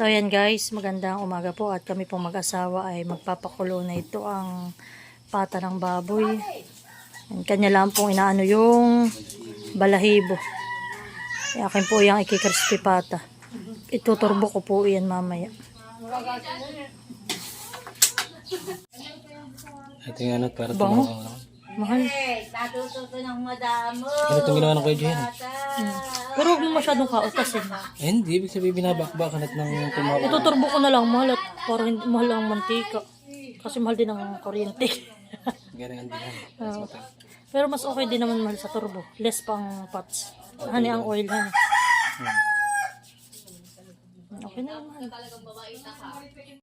So ayan guys, magandang umaga po at kami pong mag-asawa ay magpapakulo na ito ang pata ng baboy. And kanya lang pong inaano yung balahibo. E akin po yung ikikrispy pata. Ituturbo ko po yan mamaya. Ito yung ano para Bango. Mahal. Natututo ng madamo. Ano itong ginawa ng Kuya Jen? Pero huwag mo masyadong kautasin. Hindi, ibig sabihin binabakbakan at ng tumawag. Ituturbo ko na lang mahal at parang hindi mahal ang mantika. Kasi mahal din ang kuryente. Ganyan din. Pero mas okay din naman mahal sa turbo. Less pang pots. Hani ang oil hani. Okay na naman.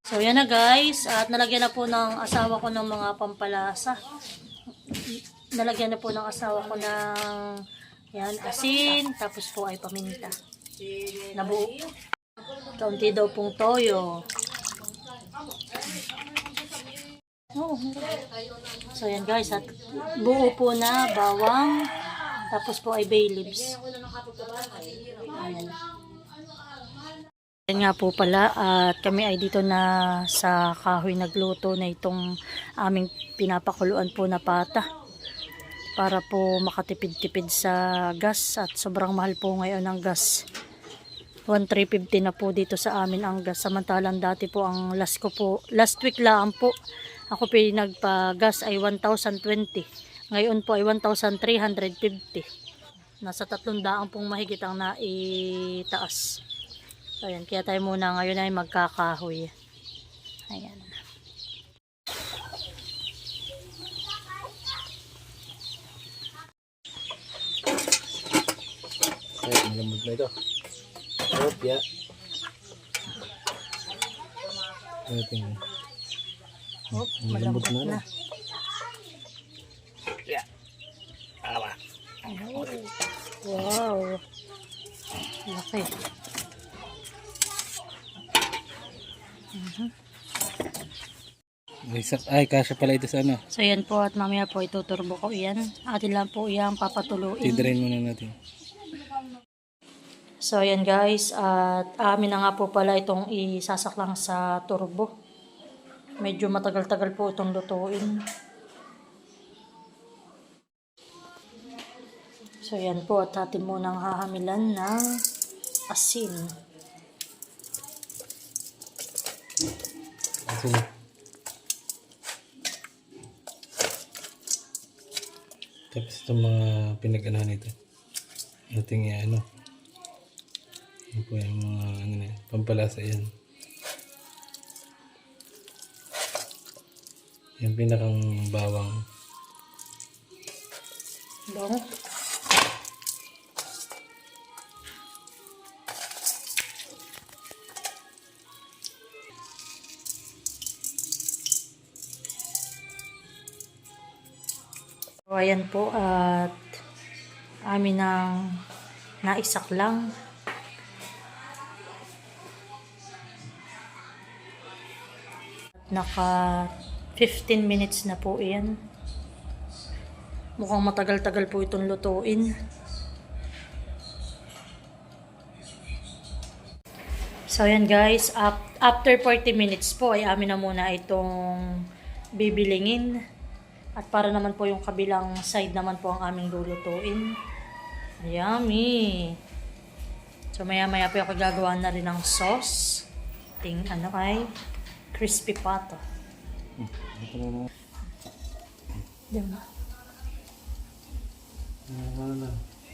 So yan na guys. At nalagyan na po ng asawa ko ng mga pampalasa. Nalagyan na po ng asawa ko ng yan, asin. Tapos po ay paminta. Nabuo. Kaunti daw pong toyo. Oh. So yan guys, at buo po na bawang, tapos po ay bay leaves. Ayan. Yan nga po pala, at kami ay dito na sa kahoy nagluto na itong aming pinapakuluan po na pata. Para po makatipid-tipid sa gas at sobrang mahal po ngayon ang gas. 1,350 na po dito sa amin ang gas. Samantalang dati po ang last week lang po. Ako po nagpa-gas ay 1,020. Ngayon po ay 1,350. Nasa 300 pong mahigit ang naitaas. So, ayan. Kaya tayo muna ngayon ay magkakahoy. Ayan. Ay, malambot na ito. Opya. Ating. Malambot na. Yeah. Awa. Wow. Laki. Ay, kasya pala ito sa ano. So yan po at mamaya po ituturbo ko yan. Atin lang po yan papatuloyin. I-drain muna natin. So yan guys, at amin na nga po pala itong isasaklang sa turbo. Medyo matagal-tagal po itong lutuin. So yan po at atin munang hahamilan ng asin. Asin. Tapos itong mga pinag-anahan nito. Ating ano. Ano po yung mga ano na, pampalasa yan. Yung pinakang bawang. Bango. So, ayan po at amin ang naisaklang. Naka 15 minutes na po iyan. Mukhang matagal-tagal po itong lutuin. So yan guys, after 40 minutes po ay amin na muna itong bibilingin. At para naman po yung kabilang side naman po ang aming lulutuin. Yummy! So maya-maya po ako gagawa na rin ng sauce. Ano ay crispy pata. Diba?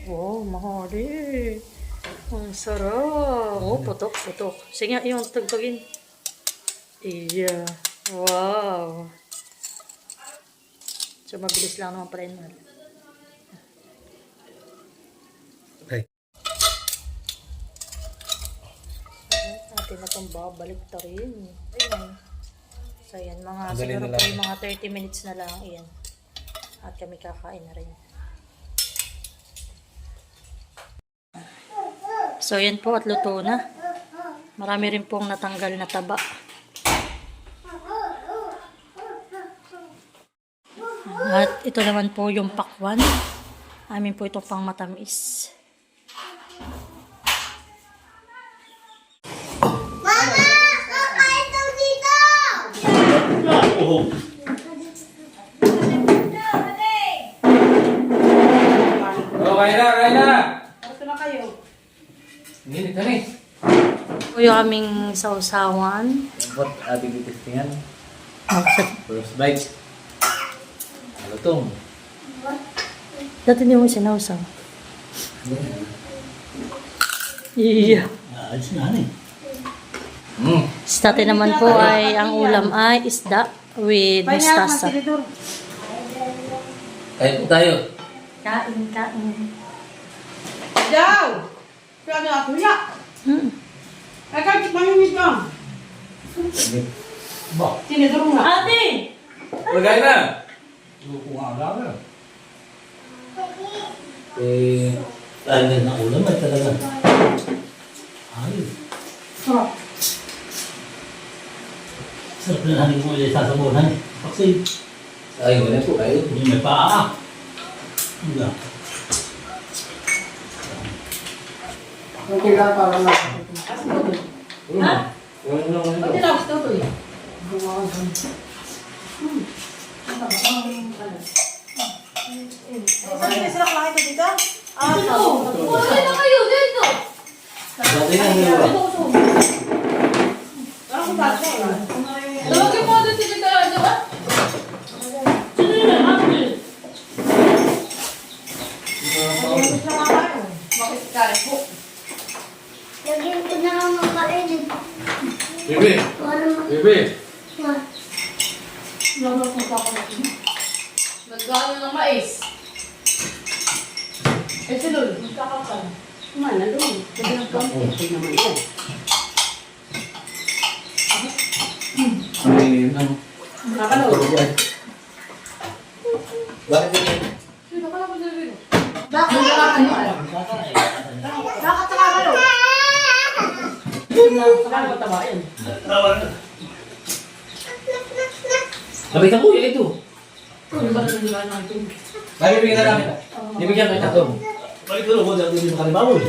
Oh, mahali. Ang sarap. Oh, putok, putok. Sige, yung tugtugin. Iya. Wow. So, mabilis lang naman pala yun. Ay. Natin na itong babalik ta rin. Ayan. So, ayan. Madali Siguro na po lang. yung mga 30 minutes na lang. Ayan. At kami kakain na rin. So, yan po at luto na. Marami rin pong natanggal na taba. At ito naman po yung pakwan. Amin po itong pang matamis. tuhog. Oh, kaya na, kaya na. Gusto na kayo. Nginit na eh. Ito yung aming sausawan. What ating itistingan? Okay. First bite. Malutong. Dati hindi mo sinausaw. Iya. Ayos na eh. Sa dati naman po ay ang ulam ay isda with Pahinga mustasa. tinidor. Kain po tayo. Kain, kain. Daw! Kaya na ako ya. Ay, kahit mayungit ka. Ba? Tinidor mo na. Ate! Magay na. Luko nga alaga. Eh, Talaga na ulam ay talaga. Ayos. Sarap. Sarap na namin mo ulit sasabunan. Kasi ay, wala po kayo. hindi may paa. Hindi. Okay lang para na. Ha? Wala na, wala Pati na. lang gusto ko eh. Saan yung sarap lang ito dito? Dito! Kumain na kayo dito. Dati na, hindi ba? Parang kung tayo. Tawagin mo doon si Tita Ano ba? Bakit kaya po? Lagyan ko na ang makainin. Bibi! Para Bibi! Nagano ng mais. Eh, si Lul, magkakakan. Kumain na doon. Sabi ng konti. Naman yan. Ay, ano? Nakakalaw. Bakit ganyan? Sino ka naman dito? Bakit nakakalaw? Bakit nakakalaw? Saan mataba yan? Abay ka kuya ito. Bakit Bakit bibigyan na namin? Bibigyan ka ito. Balik ko ko dahil hindi makalibaw eh.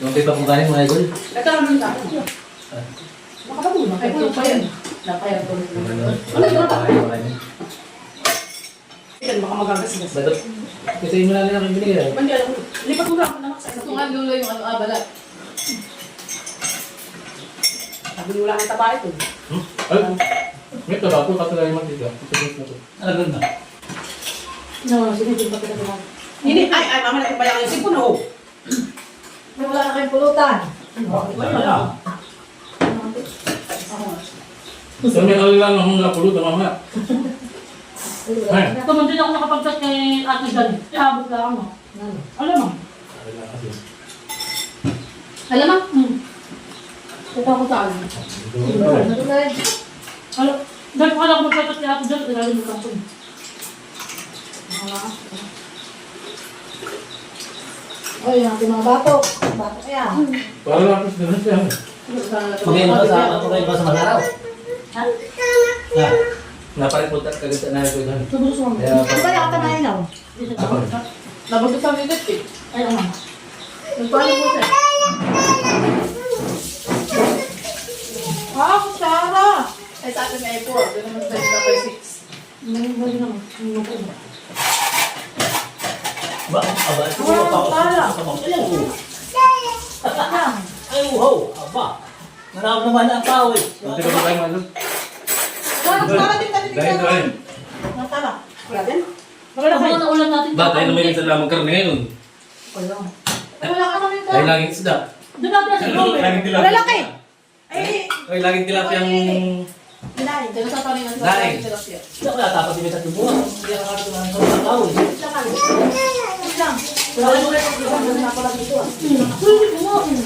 Yung pipa kong kanin mga idol. Ito naman sa akin. Makalaw na. Ay, puno pa yan. Napayang ko. Ano ito ba? Yan, baka magagasgas. Bato. Kasi yun mo na lang binigyan. Hindi alam ko. Lipat mo lang. Ito nga lulo yung ano abalat. Sabi niyo lang ang taba ito. Ay! May tabako ka talaga yung magdito. Ano ganda? No, sige, hindi pa kita ginawa. Hindi, ay, mama natin pala yung sipon ho. Wala na kayong pulutan. Wala. So may lang ang mga pulot na mamaya. Ay! Tumun din ako nakapag-chat kay Ate Jan. Iabot lang ako. Alam mo? Alam mo? Ito ako sa alam. Alam, dahil ko alam mag-chat kay Ate Jan, ilalim mo lang ko. Ay, yung ating mga batok. Batok yan. Para lang kasi ganun siya. Pagay mo ba sa masaraw? Ha? Ha? Napaliputat kagad na ito doon. Siguro sa mga. Kaya Di ba nakatanayin ako? Nabagod sa minute eh. Ay, ano? Nagpaano po siya? Ah, Sarah! Ay, sa atin ay 4. Doon naman sa na by 6. Hindi naman. Hindi naman. Ba? Aba, ito Wala yung akong pala. Ay, uhaw. Aba. Nararamdaman na ang pawis. Hindi ka ba tayo malo? Sarah, din tayo Dahil doon. Natala. Wala din? Wala ka na ulam natin. Ba, tayo naman yung sa lamang karne ngayon. Wala. Ay, wala ka naman Ay, laging isda. Doon natin sa Robert. Laging tilapia. Wala laki. Ay, Ay, laging tilapia ang... Dinahin. Diyan sa taningan sa Dahil. tilapia. Hindi ako dapat yung sa tubuhan. Hindi ako nakatumahan sa pawis. Wala mo rin pag-ibang na pala dito ah. Uy, kumain.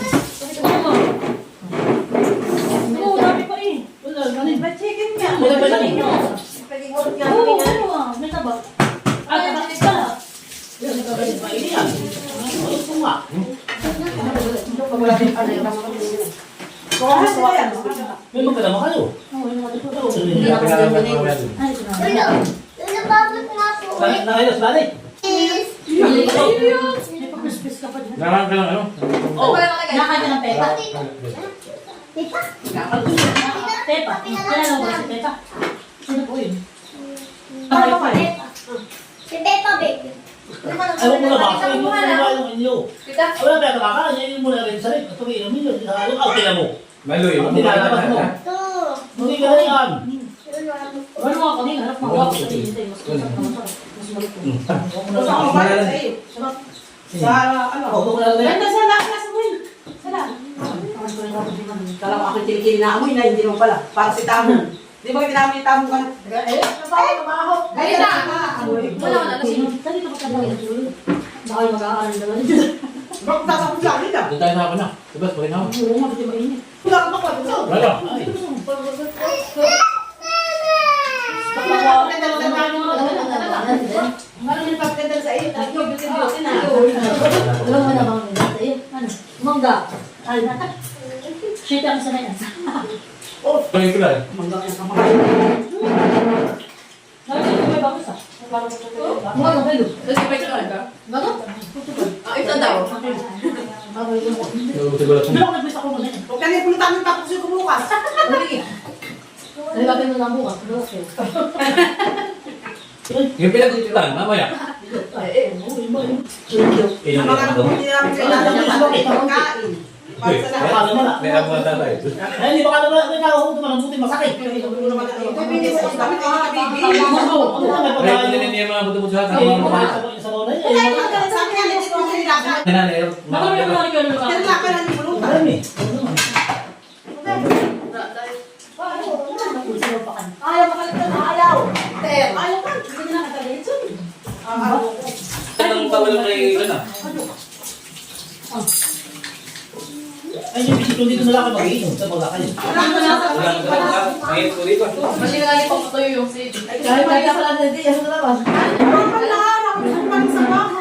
Oo, dami pa eh. Wala, ganun. May chicken niya. Wala pa lang. Pwede ko rin Oo, ano ah. May taba. Ah, tapos ka. Yan, nagkakalit pa ini yan. Ano po nga? Wala din ano yung Kuha sila yan. May magkadama kayo. Oo, yung mga tito. Hindi Tilapia na lang ang mamaya doon. Ay, sinabi. Nababot nga po. Nakayos, balik. May pa-crispis ka pa dyan. Nakakain ka lang ano? Oh. Wala na kayo. Nakain ka ng peta. Tita? Nakakal- Tepa. Kilala mo ba si Tepa? Sino po yun? Ano pa? Si Peppa Pig. Ayaw mo na ba? Ayaw mo na ba yung inyo? Kita. Wala kaya nakakain, yan yung muna rin sa rin. Ito may inumin yun. Okay na mo. Maloy, Hindi lalabas mo. Ito. Hindi ka na yan. Ano nga kanina? Harap mga wako sa tingin tayo. Mas masarap naman siya. Mas malikot. Basta ako ba sa iyo? Sa ano? Ako mo na rin. Ganda sa lakas sa mo yun. Sana. Kala ko ako tinikili na amoy na, hindi mo pala. Para si Tamo. Di ba tinamay yung Tamo ka? Eh, mabaho. Ganyan na. Wala na kasi. Dali ka pa sa mga ito. Baka yung mag-aaral naman dyan. Bakit tasapos lang dito? Doon tayo sa akin na. Diba, pagin ako. Oo nga, pati mainit. Wala ka ba ko? Wala. Ay. Parang yung pagkandal sa iyo. Beauty na. Alam mo na bang nila? Ano? Mangga. Ay, nata. Shit ang sanay. Pagin ko lang. Mangga ang kamay. Nakasip ko may bagus ah. Mga nabalo. Kasi may karoon ka? Bago? Ito daw. Hindi ako nag-miss ako muna. Huwag ka na pulitan yung tapos yung bukas. Nalibapin mo lang bukas. Yung pinag-utulan, mamaya. Ang mga nabuti namin sa ilalim ng pagkain. Para sa lahat. May abang tatay. Ay, hindi ba ka naman nakahuto man ang buti masakit. Ito binis ko sa baby. Kaya kung din niya mga buto-buto sa akin. Sa lona niya. Wala yung mga sabi niya, legit mo sa ilalim. Nanay, Baka may mga nagkano ka. Yan lang ka lang yung bulutan. Marami. Ayaw makalimutan na ayaw. Ayaw ka. Hindi na nakatalit. Anong bawal kay ano? Ay, yung bisito dito na lang ka mag-iinom. Sa mga kayo. Ngayon ko dito. Kasi nga yung pagpatuyo yung seed. Kahit tayo pala na hindi, ano na naman. Wala, nakuha pa rin sa bahay.